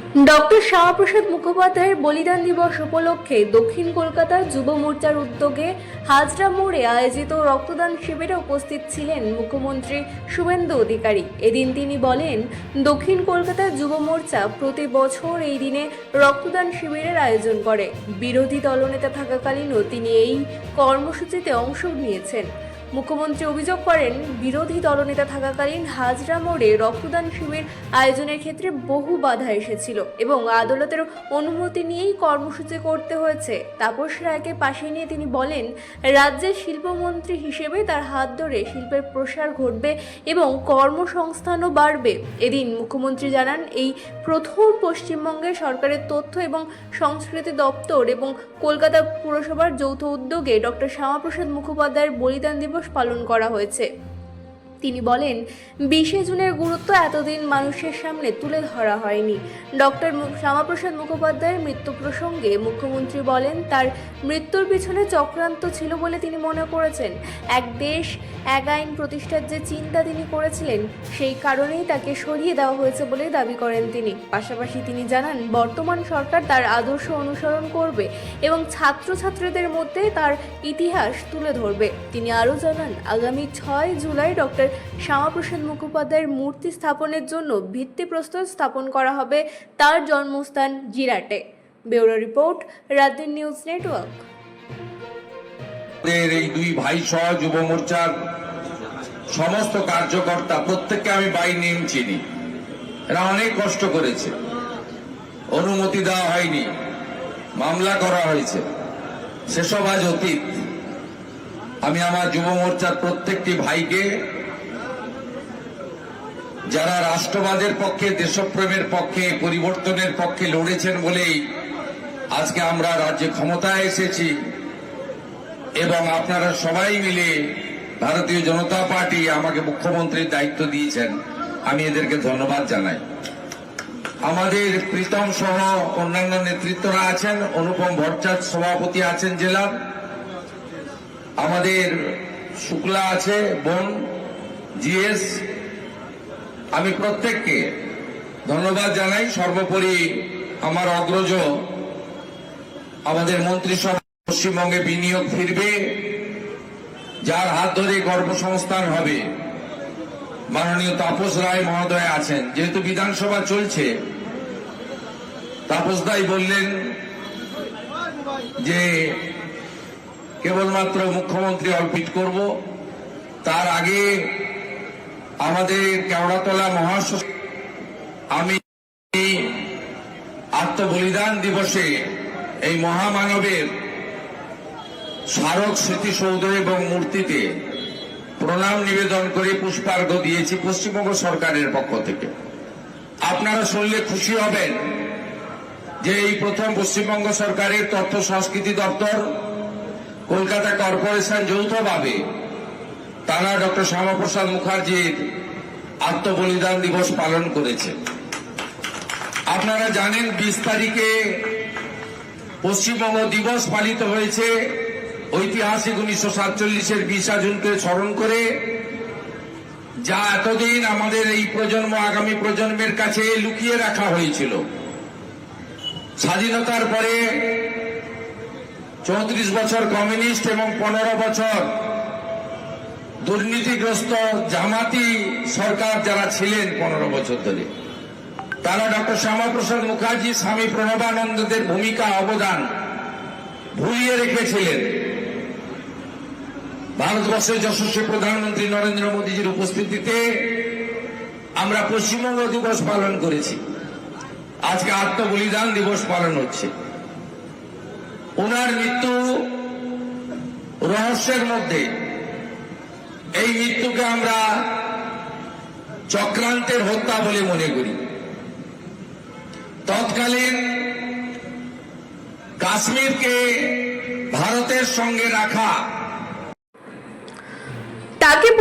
Doctor Shyamaprasad মুখোপাধ্যায়ের বলিদান দিবস উপলক্ষে দক্ষিণ কলকাতার যুব মোর্চার উদ্যোগে হাজরা মোড়ে আয়োজিত রক্তদান শিবিরে উপস্থিত ছিলেন মুখ্যমন্ত্রী শুভেন্দু অধিকারী। এদিন তিনি বলেন, দক্ষিণ কলকাতার যুব মোর্চা প্রতি বছর এই দিনে রক্তদান শিবিরের আয়োজন করে। বিরোধী দলনেতা থাকাকালীনও তিনি এই কর্মসূচিতে অংশ নিয়েছেন। মুখ্যমন্ত্রী অভিযোগ করেন, বিরোধী দলনেতা থাকাকালীন হাজরা মোড়ে রক্তদান শিবির আয়োজনের ক্ষেত্রে বহু বাধা এসেছিল এবং আদালতের অনুমতি নিয়েই কর্মসূচি করতে হয়েছে। তাপস রায়কে পাশে নিয়ে তিনি বলেন, রাজ্যের শিল্পমন্ত্রী হিসেবে তার হাত ধরে শিল্পের প্রসার ঘটবে এবং কর্মসংস্থানও বাড়বে। এদিন মুখ্যমন্ত্রী জানান, এই প্রথম পশ্চিমবঙ্গে সরকারের তথ্য এবং সংস্কৃতি দপ্তর এবং কলকাতা পুরসভার যৌথ উদ্যোগে ডক্টর শ্যামাপ্রসাদ মুখোপাধ্যায়ের বলিদান দিবস পালন করা হয়েছে। তিনি বলেন, 20শে জুনের গুরুত্ব এতদিন মানুষের সামনে তুলে ধরা হয়নি। ডক্টর শ্যামাপ্রসাদ মুখোপাধ্যায়ের মৃত্যু প্রসঙ্গে মুখ্যমন্ত্রী বলেন, তার মৃত্যুর পিছনে চক্রান্ত ছিল বলে তিনি মনে করেছেন। এক দেশ এক আইন প্রতিষ্ঠার যে চিন্তা তিনি করেছিলেন, সেই কারণেই তাকে সরিয়ে দেওয়া হয়েছে বলে দাবি করেন তিনি। পাশাপাশি তিনি জানান, বর্তমান সরকার তার আদর্শ অনুসরণ করবে এবং ছাত্রছাত্রীদের মধ্যে তার ইতিহাস তুলে ধরবে। তিনি আরও জানান, আগামী 6 জুলাই ডক্টর শ্যামাপ্রসাদ মুখোপাধ্যায়ের মূর্তি স্থাপনের জন্য ভিত্তিপ্রস্তর স্থাপন করা হবে তার জন্মস্থান জিরাটে। Bureau report, রাতদিন news network. এই দুই ভাই সহ যুব মোর্চার সমস্ত কার্যকর্তা প্রত্যেককে আমি বাই নেম চিনি। এরা অনেক কষ্ট করেছে, অনুমতি দেওয়া হয়নি, মামলা করা হয়েছে, সেসব আজ অতীত। আমি আমার যুব মোর্চার প্রত্যেকটি ভাইকে, যারা রাষ্ট্রবাদের পক্ষে, দেশপ্রেমের পক্ষে, পরিবর্তনের পক্ষে লড়েছেন বলেই আজকে আমরা রাজ্যে ক্ষমতায় এসেছি এবং আপনারা সবাই মিলে ভারতীয় জনতা পার্টি আমাকে মুখ্যমন্ত্রীর দায়িত্ব দিয়েছেন, আমি এদেরকে ধন্যবাদ জানাই। আমাদের প্রীতম সহ অন্যান্য নেতৃত্বরা আছেন, অনুপম ভট্টাচার্য সভাপতি আছেন জেলার, আমাদের শুক্লা আছে বোন জিএস। আমি প্রত্যেককে ধন্যবাদ জানাই। সর্বোপরি আমার অগ্রজ, আমাদের মন্ত্রিসভা পশ্চিমবঙ্গে বিনিয়োগ ফিরবে, যার হাত ধরে কর্মসংস্থান হবে, মাননীয় তাপস রায় মহোদয় আছেন। যেহেতু বিধানসভা চলছে, তাপসদাই বললেন যে কেবলমাত্র মুখ্যমন্ত্রী অর্পিত করব, তার আগে আমাদের কেওড়াতলা মহাশ্মশান আমি আত্মবলিদান দিবসে এই মহামানবের স্মারক স্মৃতিসৌধ এবং মূর্তিতে প্রণাম নিবেদন করে পুষ্পার্ঘ দিয়েছি পশ্চিমবঙ্গ সরকারের পক্ষ থেকে। আপনারা শুনলে খুশি হবেন যে এই প্রথম পশ্চিমবঙ্গ সরকারের তথ্য সংস্কৃতি দপ্তর, কলকাতা কর্পোরেশন যৌথভাবে তারা ডক্টর শ্যামাপ্রসাদ মুখার্জির আত্মবলিদান দিবস পালন করেছে। আপনারা জানেন 20 তারিখে পশ্চিমবঙ্গ দিবস পালিত হয়েছে, ঐতিহাসিক 1947-এর 20 জুনকে স্মরণ করে, যা এতদিন আমাদের এই প্রজন্ম আগামী প্রজন্মের কাছে লুকিয়ে রাখা হয়েছিল। স্বাধীনতার পরে 34 বছর কমিউনিস্ট এবং 15 বছর দুর্নীতিগ্রস্ত জামাতি সরকার যারা ছিলেন 15 বছর ধরে, তারা ডক্টর শ্যামাপ্রসাদ মুখার্জি, স্বামী প্রণবানন্দদের ভূমিকা অবদান ভুলিয়ে রেখেছিলেন। ভারতবর্ষের যশস্বী প্রধানমন্ত্রী নরেন্দ্র মোদীজির উপস্থিতিতে আমরা পশ্চিমবঙ্গ দিবস পালন করেছি। আজকে আত্মবলিদান দিবস পালন হচ্ছে। ওনার মৃত্যু রহস্যের মধ্যে, এই মৃত্যুকে আমরা চক্রান্তের হত্যা বলে মনে করি। তৎকালীন কাশ্মীরকে ভারতের সঙ্গে রাখা, তাকে